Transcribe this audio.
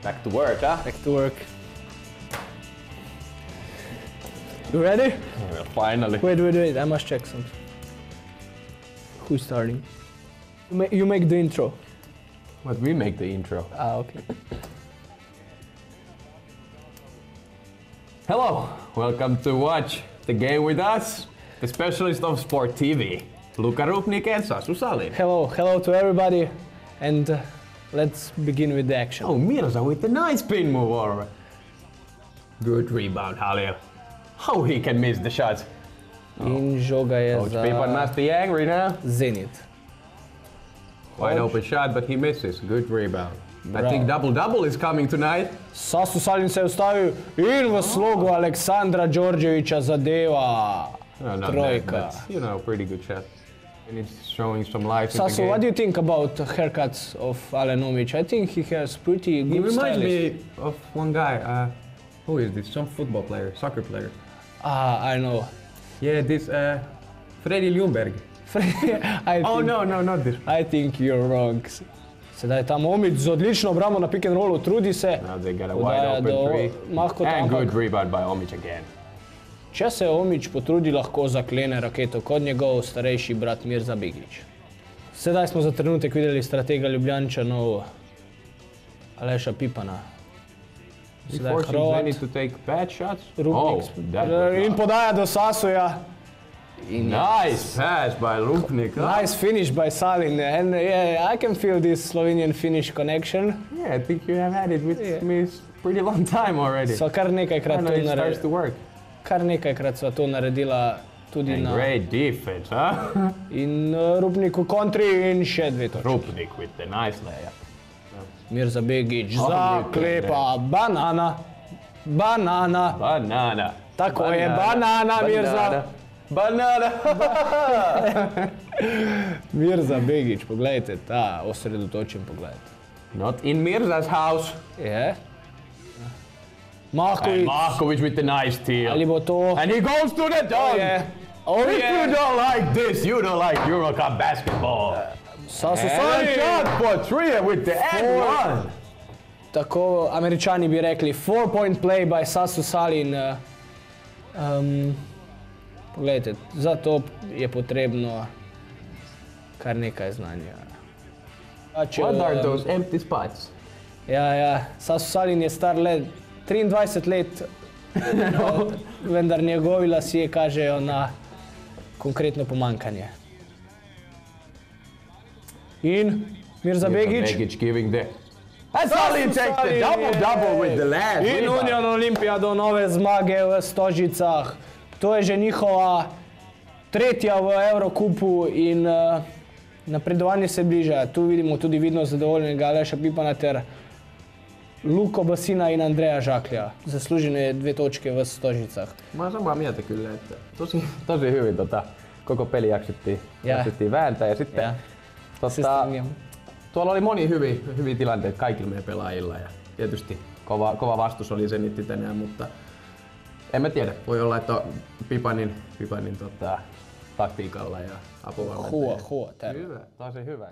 Back to work, huh? Back to work. You ready? Well, finally. Wait, I must check something. Who's starting? You make the intro. But we make the intro. Ah, okay. Hello, welcome to watch the game with us, the specialist of Sport TV, Luka Rupnik and Sasu Salin. Hello to everybody, and let's begin with the action. Oh, Mirza with the nice spin move already. Good rebound, Halil. How he can miss the shot? In žoga je Coach za Pipan must be angry now. Zenit. Wide open shot, but he misses. Good rebound. Bravo. I think double-double is coming tonight. Sasu Salin se je ustavil in v slogu Aleksandra Đorđevića zadeva. No, not Trojka. bad, but, you know, pretty good shot. And it's showing some life in the Sasu, game. what do you think about haircuts of Alen Omić? I think he has pretty He good reminds stylist. me of one guy. Who is this? Some football player, soccer player. Ah, I know. Yeah, this Freddy Ljungberg. Oh no, not this. I think you're wrong. Sedaj je tam Omić z odlično obrambo na pick and rollu, trudi se. Now they got a Podaja wide open three. Mahko And tam, good rebound by Omić again. če se Omić potrudi, lahko zaklene raketo kot njegov starejši brat Mirza Begić. Sedaj smo za trenutek videli stratega Ljubljančanov Aleša Pipana. He Sedaj forcing Hrvat, Zenit to take bad shots. Rupnik that was in not. podaja do Sasuja. Nice pass by Rupnik. Huh? Nice finish by Salin, and yeah, I can feel this Slovenian-Finnish connection. Yeah, I think you have had it with me pretty long time already. So kar nekajkrat I know it starts to work. Kar nekajkrat sva to naredila tudi And na great defense, huh? in Rupnik v kontri in še dve točki. Rupnik with the nice layup. Mirza Begić Oh, zaklepa, banana. Banana. Tako je, banana, Mirza. Banana. Mirza Begić, pogledajte, ta osredotočen pogled. Not in Mirza's house. Je? And Mahković, Markovic with the nice steal. ali bo to? And he goes to the dunk. If you don't like this, you don't like Eurocup basketball. Sasu And a Salin. shot for three with the and one. Tako Američani bi rekli, 4-point play by Sasu Salin. Poglejte, za to je potrebno kar nekaj znanja. What are those empty spots? Ja, Sasu Salin je star le 23 let, vendar njegovi lasje kažejo na konkretno pomankanje. In Mirza Begić. Begić giving the... And Salin takes the double-double with the last In rebound. Union Olimpija do nove zmage v Stožicah. To je že njihova tretja v Evrokupu in napredovanje se bliža. Tu vidimo tudi vidno zadovoljnega Aleša Pipana ter Luko Basina in Andreja Žaklja. Zaslužene 2 točke v Stožicah. Mä oon samaa mieltä kyllä, että tosi hyvin koko peli jaksettiin vääntää ja sitten tuolla oli moni hyviä tilanteita kaikilla meidän pelaajilla ja tietysti kova vastus oli Zenitti tänään, mutta en mä tiedä, voi olla, että Pipanin taktiikalla ja apuvalmentaja. Hyvä, Tosi hyvä.